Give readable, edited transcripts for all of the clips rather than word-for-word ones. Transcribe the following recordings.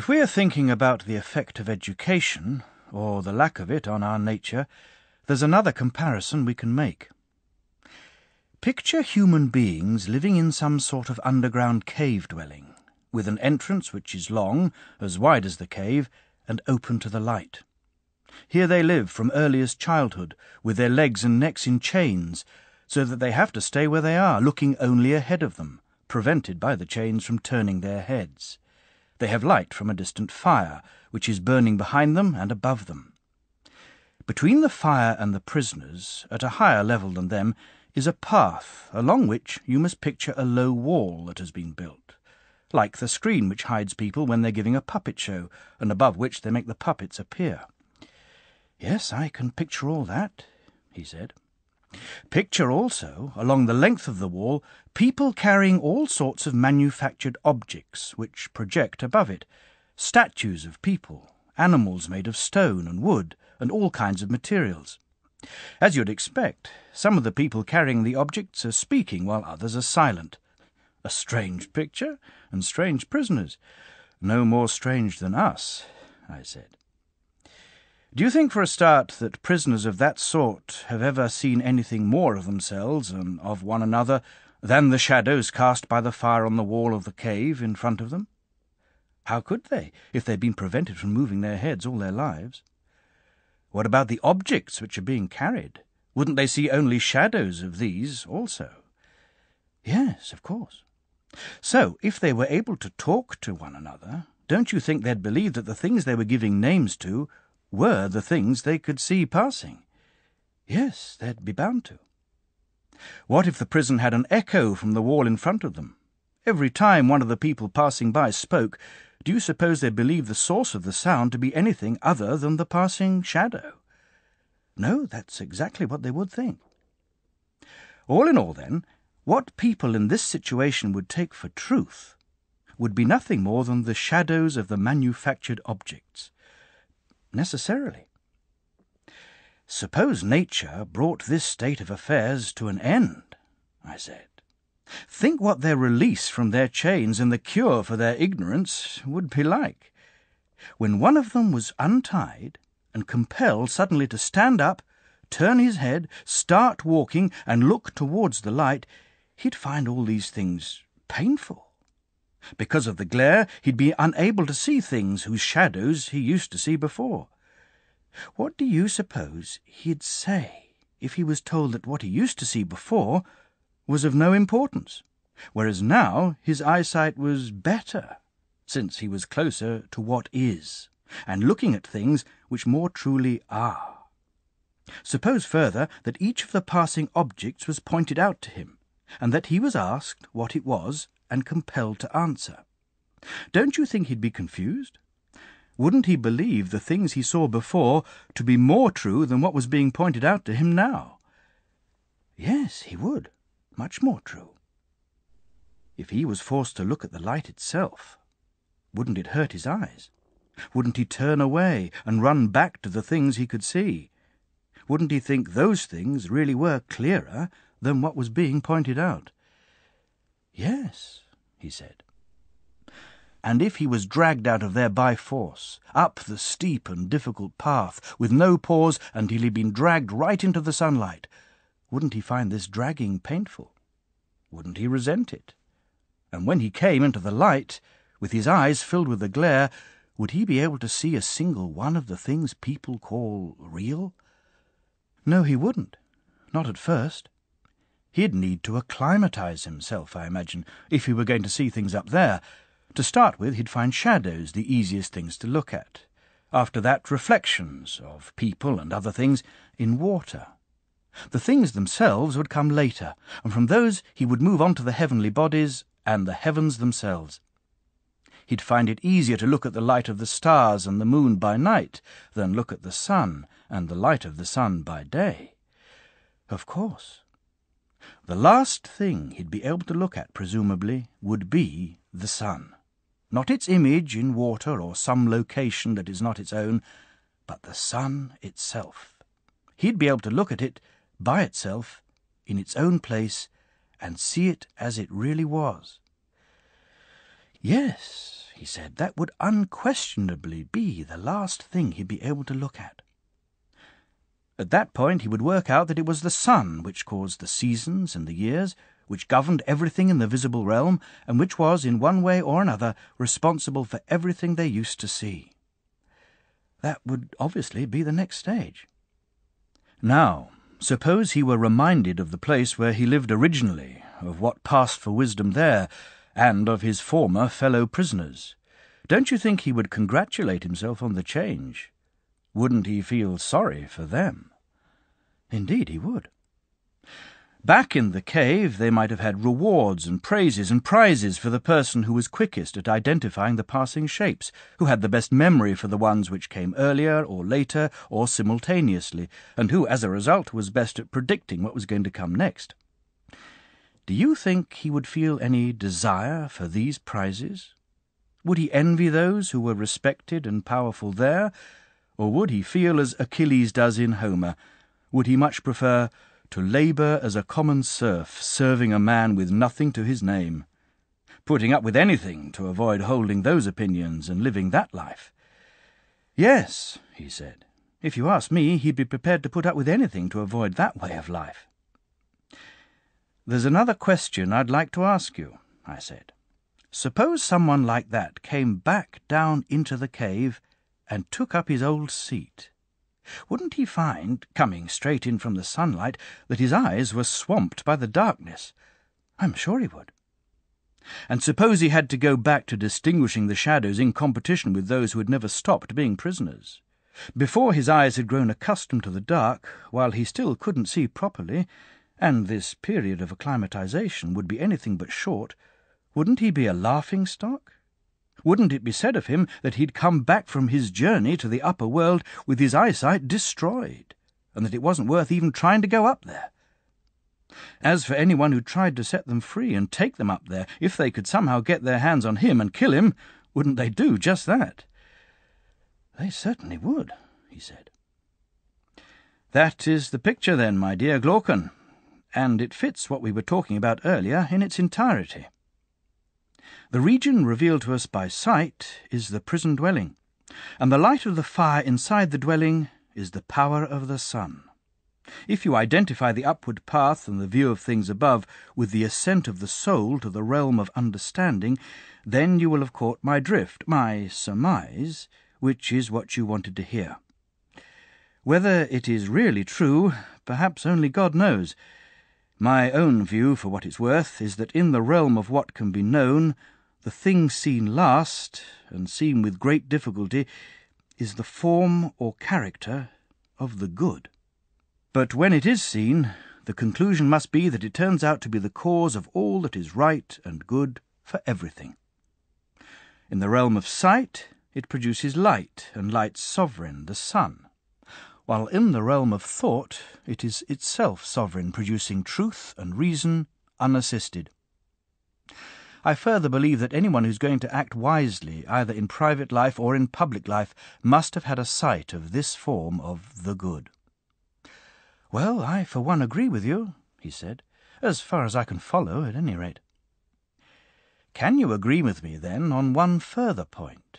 If we are thinking about the effect of education, or the lack of it, on our nature, there's another comparison we can make. Picture human beings living in some sort of underground cave dwelling, with an entrance which is long, as wide as the cave, and open to the light. Here they live from earliest childhood, with their legs and necks in chains, so that they have to stay where they are, looking only ahead of them, prevented by the chains from turning their heads. They have light from a distant fire, which is burning behind them and above them. Between the fire and the prisoners, at a higher level than them, is a path, along which you must picture a low wall that has been built, like the screen which hides people when they're giving a puppet show, and above which they make the puppets appear. "Yes, I can picture all that," he said. "Picture also, along the length of the wall, people carrying all sorts of manufactured objects which project above it, statues of people, animals made of stone and wood, and all kinds of materials. As you'd expect, some of the people carrying the objects are speaking while others are silent. A strange picture, and strange prisoners. No more strange than us," I said. "Do you think, for a start, that prisoners of that sort have ever seen anything more of themselves and of one another than the shadows cast by the fire on the wall of the cave in front of them? How could they, if they'd been prevented from moving their heads all their lives? What about the objects which are being carried? Wouldn't they see only shadows of these also?" "Yes, of course. So, if they were able to talk to one another, don't you think they'd believe that the things they were giving names to were the things they could see passing?" "Yes, they'd be bound to." "What if the prison had an echo from the wall in front of them? Every time one of the people passing by spoke, do you suppose they'd believe the source of the sound to be anything other than the passing shadow?" "No, that's exactly what they would think." All in all, then, what people in this situation would take for truth would be nothing more than the shadows of the manufactured objects. Necessarily. "Suppose nature brought this state of affairs to an end," I said. "Think what their release from their chains and the cure for their ignorance would be like. When one of them was untied and compelled suddenly to stand up, turn his head, start walking, and look towards the light, he'd find all these things painful. Because of the glare, he'd be unable to see things whose shadows he used to see before. What do you suppose he'd say if he was told that what he used to see before was of no importance, whereas now his eyesight was better, since he was closer to what is, and looking at things which more truly are? Suppose further that each of the passing objects was pointed out to him, and that he was asked what it was and compelled to answer. Don't you think he'd be confused? Wouldn't he believe the things he saw before to be more true than what was being pointed out to him now?" "Yes, he would. Much more true." "If he was forced to look at the light itself, wouldn't it hurt his eyes? Wouldn't he turn away and run back to the things he could see? Wouldn't he think those things really were clearer than what was being pointed out?" "Yes," he said. "And if he was dragged out of there by force, up the steep and difficult path, with no pause until he'd been dragged right into the sunlight, wouldn't he find this dragging painful? Wouldn't he resent it? And when he came into the light, with his eyes filled with the glare, would he be able to see a single one of the things people call real? No, he wouldn't. Not at first. He'd need to acclimatize himself, I imagine, if he were going to see things up there. To start with, he'd find shadows the easiest things to look at. After that, reflections of people and other things in water. The things themselves would come later, and from those he would move on to the heavenly bodies and the heavens themselves. He'd find it easier to look at the light of the stars and the moon by night than look at the sun and the light of the sun by day. Of course. The last thing he'd be able to look at, presumably, would be the sun. Not its image in water or some location that is not its own, but the sun itself. He'd be able to look at it by itself, in its own place, and see it as it really was. Yes, he said, that would unquestionably be the last thing he'd be able to look at. At that point he would work out that it was the sun which caused the seasons and the years, which governed everything in the visible realm, and which was, in one way or another, responsible for everything they used to see. That would obviously be the next stage. Now, suppose he were reminded of the place where he lived originally, of what passed for wisdom there, and of his former fellow prisoners. Don't you think he would congratulate himself on the change? Wouldn't he feel sorry for them? Indeed he would. Back in the cave they might have had rewards and praises and prizes for the person who was quickest at identifying the passing shapes, who had the best memory for the ones which came earlier or later or simultaneously, and who, as a result, was best at predicting what was going to come next. Do you think he would feel any desire for these prizes? Would he envy those who were respected and powerful there, or would he feel as Achilles does in Homer? Would he much prefer to labour as a common serf, serving a man with nothing to his name, putting up with anything to avoid holding those opinions and living that life? Yes, he said, if you ask me, he'd be prepared to put up with anything to avoid that way of life. There's another question I'd like to ask you, I said. Suppose someone like that came back down into the cave and took up his old seat. Wouldn't he find, coming straight in from the sunlight, that his eyes were swamped by the darkness? I'm sure he would. And suppose he had to go back to distinguishing the shadows in competition with those who had never stopped being prisoners. Before his eyes had grown accustomed to the dark, while he still couldn't see properly, and this period of acclimatization would be anything but short, wouldn't he be a laughing-stock? Wouldn't it be said of him that he'd come back from his journey to the upper world with his eyesight destroyed, and that it wasn't worth even trying to go up there? As for anyone who tried to set them free and take them up there, if they could somehow get their hands on him and kill him, wouldn't they do just that? They certainly would, he said. That is the picture then, my dear Glaucon, and it fits what we were talking about earlier in its entirety. The region revealed to us by sight is the prison dwelling, and the light of the fire inside the dwelling is the power of the sun. If you identify the upward path and the view of things above with the ascent of the soul to the realm of understanding, then you will have caught my drift, my surmise, which is what you wanted to hear. Whether it is really true, perhaps only God knows. My own view, for what it's worth, is that in the realm of what can be known, the thing seen last, and seen with great difficulty, is the form or character of the good. But when it is seen, the conclusion must be that it turns out to be the cause of all that is right and good for everything. In the realm of sight, it produces light, and light's sovereign, the sun, while in the realm of thought, it is itself sovereign, producing truth and reason unassisted. I further believe that anyone who's going to act wisely, either in private life or in public life, must have had a sight of this form of the good. Well, I for one agree with you, he said, as far as I can follow, at any rate. Can you agree with me, then, on one further point?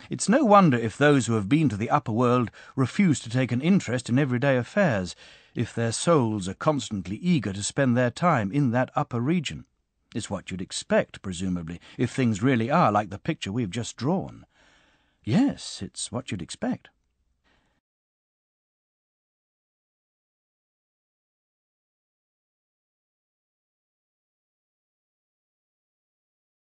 It's no wonder if those who have been to the upper world refuse to take an interest in everyday affairs, if their souls are constantly eager to spend their time in that upper region. It's what you'd expect, presumably, if things really are like the picture we've just drawn. Yes, it's what you'd expect.